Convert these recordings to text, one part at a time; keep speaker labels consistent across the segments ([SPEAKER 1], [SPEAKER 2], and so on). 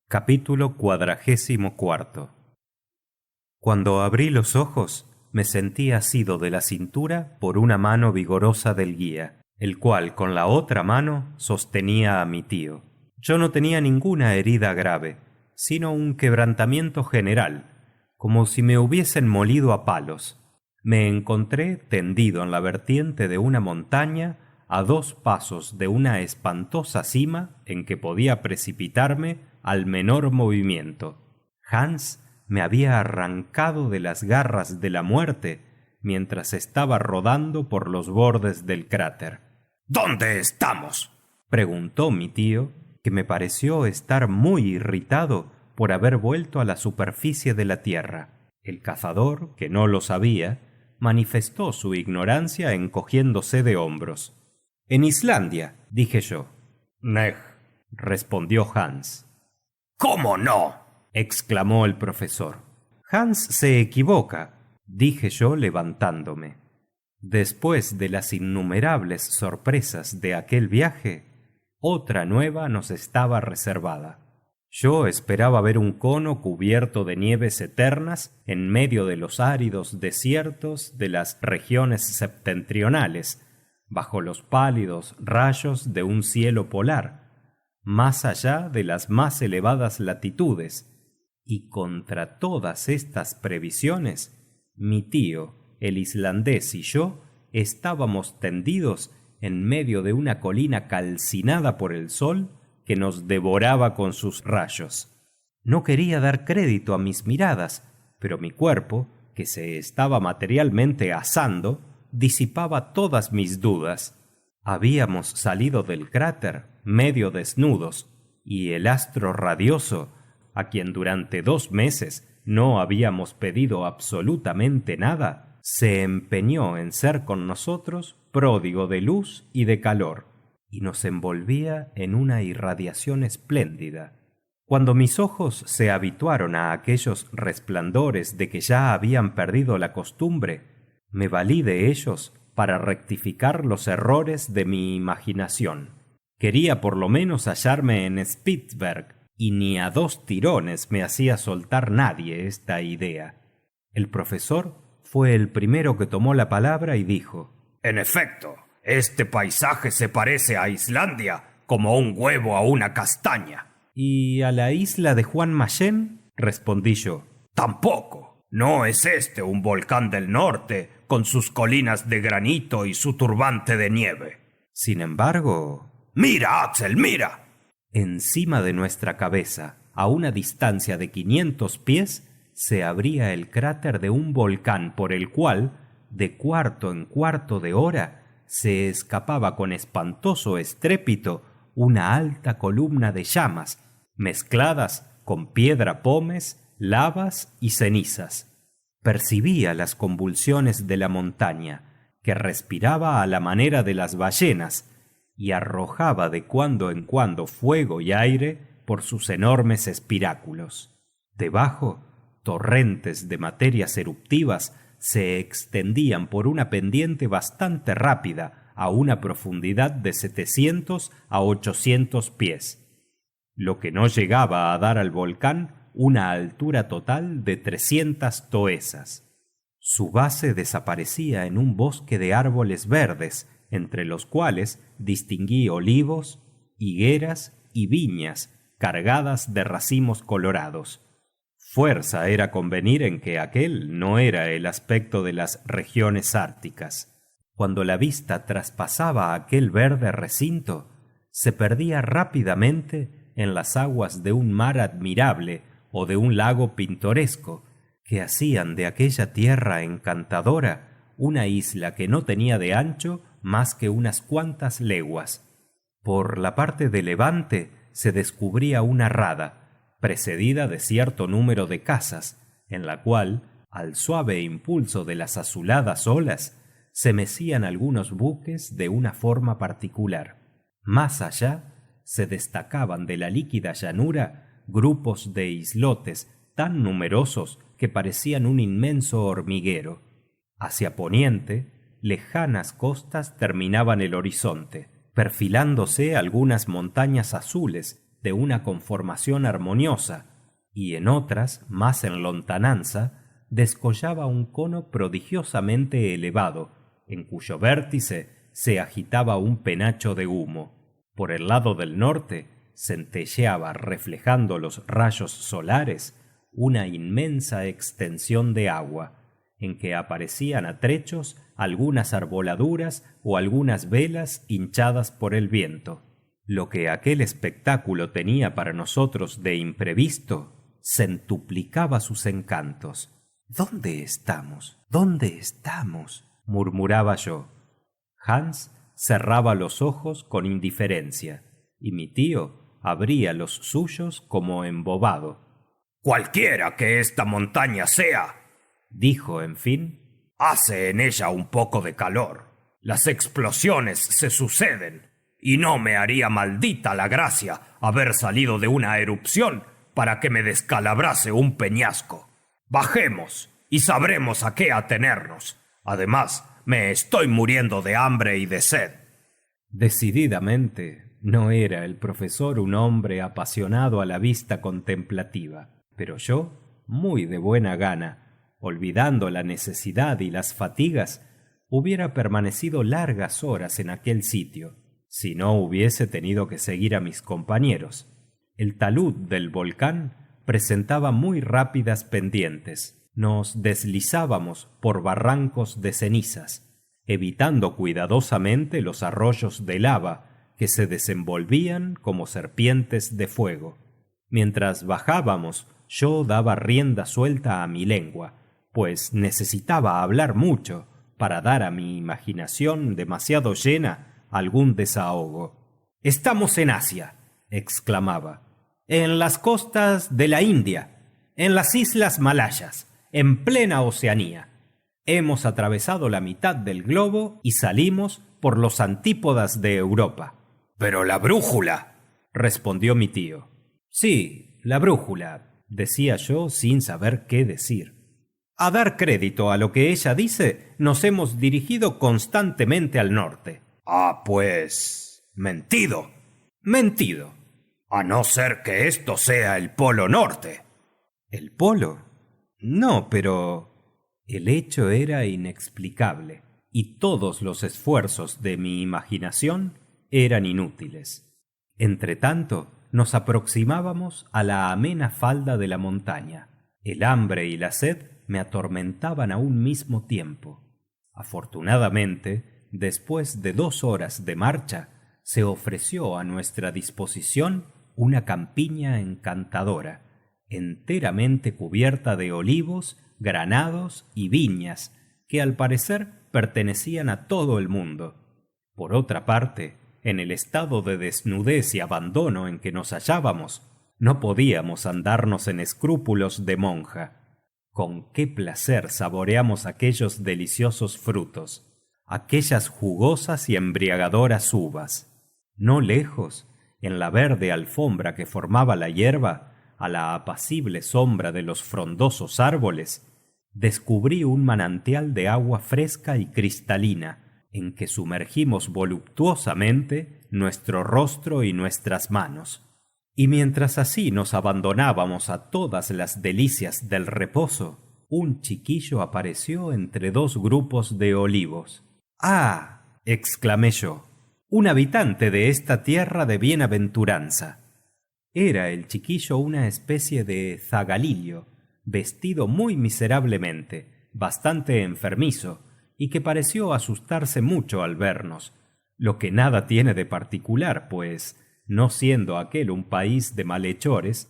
[SPEAKER 1] Capítulo 44. Cuando abrí los ojos, me sentí asido de la cintura por una mano vigorosa del guía, el cual con la otra mano sostenía a mi tío. Yo no tenía ninguna herida grave, sino un quebrantamiento general, como si me hubiesen molido a palos. Me encontré tendido en la vertiente de una montaña, a 2 pasos de una espantosa cima en que podía precipitarme al menor movimiento. Hans me había arrancado de las garras de la muerte mientras estaba rodando por los bordes del cráter.
[SPEAKER 2] ¿Dónde estamos?,
[SPEAKER 1] preguntó mi tío, que me pareció estar muy irritado por haber vuelto a la superficie de la tierra. El cazador, que no lo sabía, manifestó su ignorancia encogiéndose de hombros. En Islandia, dije yo.
[SPEAKER 2] Neg,
[SPEAKER 1] respondió Hans.
[SPEAKER 2] ¿Cómo no?,
[SPEAKER 1] exclamó el profesor. Hans se equivoca, dije yo levantándome. Después de las innumerables sorpresas de aquel viaje, otra nueva nos estaba reservada. Yo esperaba ver un cono cubierto de nieves eternas en medio de los áridos desiertos de las regiones septentrionales, bajo los pálidos rayos de un cielo polar, más allá de las más elevadas latitudes, y contra todas estas previsiones, mi tío, el islandés y yo estábamos tendidos en medio de una colina calcinada por el sol que nos devoraba con sus rayos. No quería dar crédito a mis miradas, pero mi cuerpo, que se estaba materialmente asando, disipaba todas mis dudas. Habíamos salido del cráter medio desnudos, y el astro radioso, a quien durante 2 meses no habíamos pedido absolutamente nada, se empeñó en ser con nosotros pródigo de luz y de calor, y nos envolvía en una irradiación espléndida. Cuando mis ojos se habituaron a aquellos resplandores de que ya habían perdido la costumbre, me valí de ellos para rectificar los errores de mi imaginación. Quería por lo menos hallarme en Spitzberg, y ni a 2 tirones me hacía soltar nadie esta idea. El profesor fue el primero que tomó la palabra y dijo:
[SPEAKER 2] En efecto, este paisaje se parece a Islandia como un huevo a una castaña.
[SPEAKER 1] ¿Y a la isla de Juan Mayén?, respondí yo.
[SPEAKER 2] Tampoco. ¿No es este un volcán del norte con sus colinas de granito y su turbante de nieve?
[SPEAKER 1] Sin embargo...
[SPEAKER 2] ¡Mira, Axel, mira!
[SPEAKER 1] Encima de nuestra cabeza, a una distancia de 500 pies, se abría el cráter de un volcán por el cual, de cuarto en cuarto de hora, se escapaba con espantoso estrépito una alta columna de llamas, mezcladas con piedra pómez, lavas y cenizas. Percibía las convulsiones de la montaña, que respiraba a la manera de las ballenas, y arrojaba de cuando en cuando fuego y aire por sus enormes espiráculos. Debajo, torrentes de materias eruptivas se extendían por una pendiente bastante rápida a una profundidad de 700 a 800 pies, lo que no llegaba a dar al volcán una altura total de 300 toesas. Su base desaparecía en un bosque de árboles verdes, entre los cuales distinguí olivos, higueras y viñas cargadas de racimos colorados. Fuerza era convenir en que aquel no era el aspecto de las regiones árticas. Cuando la vista traspasaba aquel verde recinto, se perdía rápidamente en las aguas de un mar admirable o de un lago pintoresco, que hacían de aquella tierra encantadora una isla que no tenía de ancho más que unas cuantas leguas. Por la parte de levante se descubría una rada, precedida de cierto número de casas, en la cual, al suave impulso de las azuladas olas, se mecían algunos buques de una forma particular. Más allá, se destacaban de la líquida llanura grupos de islotes tan numerosos que parecían un inmenso hormiguero. Hacia poniente, lejanas costas terminaban el horizonte, perfilándose algunas montañas azules de una conformación armoniosa, y en otras, más en lontananza, descollaba un cono prodigiosamente elevado, en cuyo vértice se agitaba un penacho de humo. Por el lado del norte centelleaba, reflejando los rayos solares, una inmensa extensión de agua, en que aparecían a trechos algunas arboladuras o algunas velas hinchadas por el viento. Lo que aquel espectáculo tenía para nosotros de imprevisto centuplicaba sus encantos. ¿Dónde estamos? ¿Dónde estamos?, murmuraba yo. Hans cerraba los ojos con indiferencia, y mi tío abría los suyos como embobado.
[SPEAKER 2] Cualquiera que esta montaña sea,
[SPEAKER 1] dijo en fin,
[SPEAKER 2] hace en ella un poco de calor. Las explosiones se suceden, y no me haría maldita la gracia haber salido de una erupción para que me descalabrase un peñasco. Bajemos y sabremos a qué atenernos. Además, me estoy muriendo de hambre y de sed.
[SPEAKER 1] Decididamente, no era el profesor un hombre apasionado a la vista contemplativa, pero yo, muy de buena gana, olvidando la necesidad y las fatigas, hubiera permanecido largas horas en aquel sitio, si no hubiese tenido que seguir a mis compañeros. El talud del volcán presentaba muy rápidas pendientes. Nos deslizábamos por barrancos de cenizas, evitando cuidadosamente los arroyos de lava que se desenvolvían como serpientes de fuego. Mientras bajábamos, yo daba rienda suelta a mi lengua, pues necesitaba hablar mucho para dar a mi imaginación demasiado llena algún desahogo. «Estamos en Asia», exclamaba, «en las costas de la India, en las islas Malayas, en plena Oceanía. Hemos atravesado la mitad del globo y salimos por los antípodas de Europa».
[SPEAKER 2] «Pero la brújula»,
[SPEAKER 1] respondió mi tío. «Sí, la brújula», decía yo sin saber qué decir. A dar crédito a lo que ella dice, nos hemos dirigido constantemente al norte.
[SPEAKER 2] «Ah, pues... mentido».
[SPEAKER 1] «Mentido».
[SPEAKER 2] «A no ser que esto sea el Polo Norte».
[SPEAKER 1] ¿El Polo? No, pero... El hecho era inexplicable, y todos los esfuerzos de mi imaginación eran inútiles. Entretanto, nos aproximábamos a la amena falda de la montaña. El hambre y la sed me atormentaban a un mismo tiempo. Afortunadamente, después de 2 horas de marcha, se ofreció a nuestra disposición una campiña encantadora, enteramente cubierta de olivos, granados y viñas, que al parecer pertenecían a todo el mundo. Por otra parte, en el estado de desnudez y abandono en que nos hallábamos, no podíamos andarnos en escrúpulos de monja. Con qué placer saboreamos aquellos deliciosos frutos, aquellas jugosas y embriagadoras uvas. No lejos, en la verde alfombra que formaba la hierba, a la apacible sombra de los frondosos árboles, descubrí un manantial de agua fresca y cristalina, en que sumergimos voluptuosamente nuestro rostro y nuestras manos. Y mientras así nos abandonábamos a todas las delicias del reposo, un chiquillo apareció entre 2 grupos de olivos. «¡Ah!», exclamé yo, «un habitante de esta tierra de bienaventuranza». Era el chiquillo una especie de zagalillo, vestido muy miserablemente, bastante enfermizo, y que pareció asustarse mucho al vernos, lo que nada tiene de particular, pues, no siendo aquel un país de malhechores,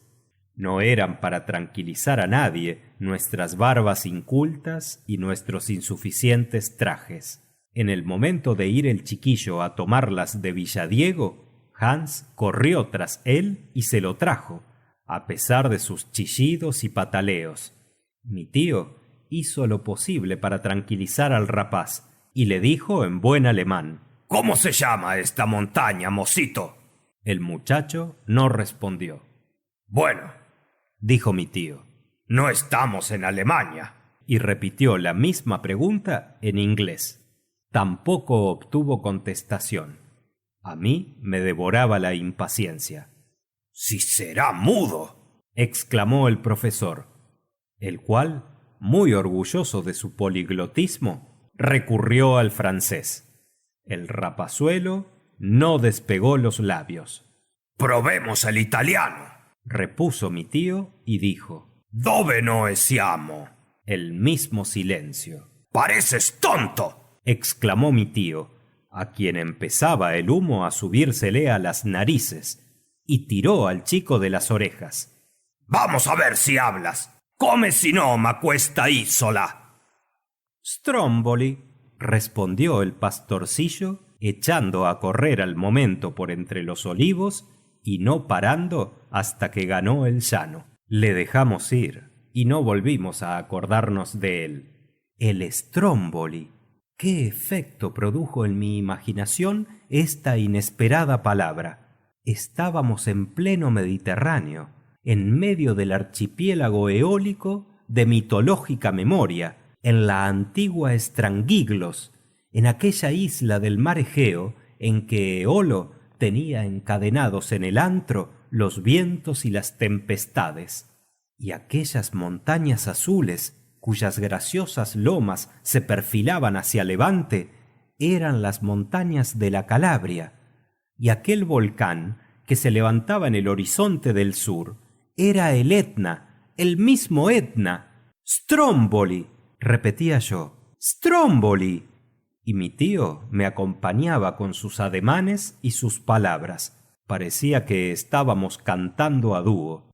[SPEAKER 1] no eran para tranquilizar a nadie nuestras barbas incultas y nuestros insuficientes trajes. En el momento de ir el chiquillo a tomarlas de Villadiego, Hans corrió tras él y se lo trajo, a pesar de sus chillidos y pataleos. Mi tío hizo lo posible para tranquilizar al rapaz y le dijo en buen alemán:
[SPEAKER 2] «¿Cómo se llama esta montaña, mocito?».
[SPEAKER 1] El muchacho no respondió.
[SPEAKER 2] «Bueno»,
[SPEAKER 1] dijo mi tío,
[SPEAKER 2] «no estamos en Alemania».
[SPEAKER 1] Y repitió la misma pregunta en inglés. Tampoco obtuvo contestación. A mí me devoraba la impaciencia.
[SPEAKER 2] —¡Si será mudo!
[SPEAKER 1] —exclamó el profesor, el cual, muy orgulloso de su poliglotismo, recurrió al francés. El rapazuelo no despegó los labios.
[SPEAKER 2] —Probemos el italiano
[SPEAKER 1] —repuso mi tío y dijo—.
[SPEAKER 2] —Dove noi siamo?
[SPEAKER 1] El mismo silencio.
[SPEAKER 2] —¡Pareces tonto!
[SPEAKER 1] —exclamó mi tío, a quien empezaba el humo a subírsele a las narices, y tiró al chico de las orejas.
[SPEAKER 2] —Vamos a ver si hablas. Come si no ma questa isola.
[SPEAKER 1] —Stromboli —respondió el pastorcillo, echando a correr al momento por entre los olivos y no parando hasta que ganó el llano. Le dejamos ir y no volvimos a acordarnos de él. El Stromboli. ¿Qué efecto produjo en mi imaginación esta inesperada palabra? Estábamos en pleno Mediterráneo, en medio del archipiélago eólico de mitológica memoria, en la antigua Estrangíglos, en aquella isla del mar Egeo en que Eolo tenía encadenados en el antro los vientos y las tempestades, y aquellas montañas azules cuyas graciosas lomas se perfilaban hacia levante eran las montañas de la Calabria, y aquel volcán que se levantaba en el horizonte del sur era el Etna, el mismo Etna. —Stromboli —repetía yo—, Stromboli. Y mi tío me acompañaba con sus ademanes y sus palabras. Parecía que estábamos cantando a dúo.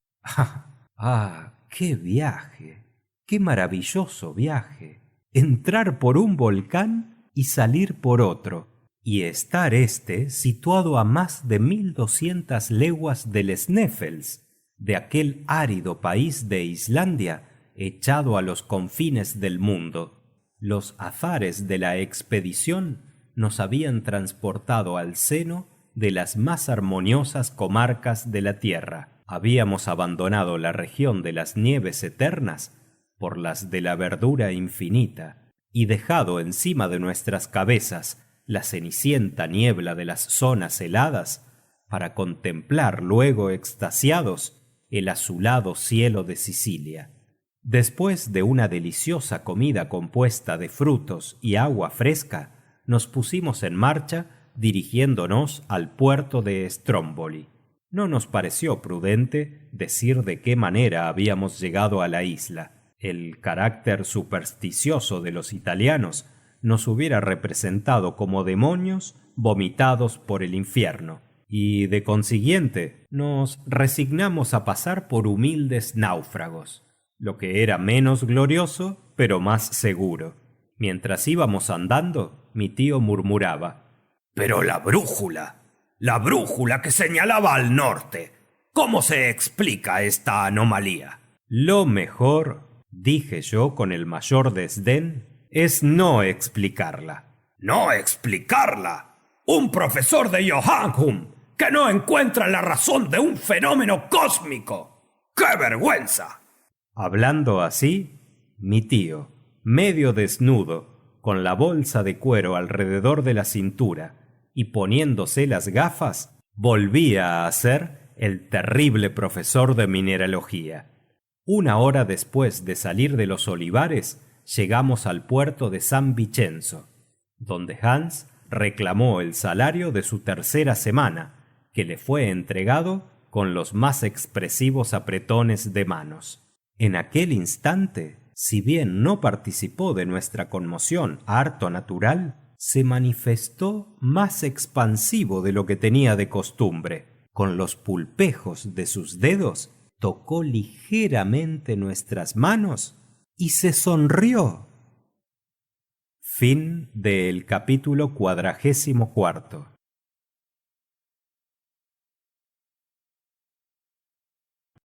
[SPEAKER 1] ¡Qué viaje! ¡Qué maravilloso viaje! Entrar por un volcán y salir por otro, y estar situado a más de 1200 leguas del Sneffels, de aquel árido país de Islandia echado a los confines del mundo. Los azares de la expedición nos habían transportado al seno de las más armoniosas comarcas de la tierra. Habíamos abandonado la región de las nieves eternas por las de la verdura infinita, y dejado encima de nuestras cabezas la cenicienta niebla de las zonas heladas para contemplar luego extasiados el azulado cielo de Sicilia. Después de una deliciosa comida compuesta de frutos y agua fresca, nos pusimos en marcha dirigiéndonos al puerto de Stromboli. No nos pareció prudente decir de qué manera habíamos llegado a la isla. El carácter supersticioso de los italianos nos hubiera representado como demonios vomitados por el infierno, y de consiguiente nos resignamos a pasar por humildes náufragos, lo que era menos glorioso pero más seguro. Mientras íbamos andando, mi tío murmuraba:
[SPEAKER 2] —Pero la brújula que señalaba al norte, ¿cómo se explica esta anomalía?
[SPEAKER 1] —Lo mejor —dije yo con el mayor desdén— es no explicarla.
[SPEAKER 2] —¿No explicarla? Un profesor de Johanneum que no encuentra la razón de un fenómeno cósmico. ¡Qué vergüenza!
[SPEAKER 1] Hablando así, mi tío, medio desnudo, con la bolsa de cuero alrededor de la cintura y poniéndose las gafas, volvía a ser el terrible profesor de mineralogía. Una hora después de salir de los olivares, llegamos al puerto de San Vicenzo, donde Hans reclamó el salario de su tercera semana, que le fue entregado con los más expresivos apretones de manos. En aquel instante, si bien no participó de nuestra conmoción harto natural, se manifestó más expansivo de lo que tenía de costumbre. Con los pulpejos de sus dedos tocó ligeramente nuestras manos y se sonrió. Fin del capítulo 44.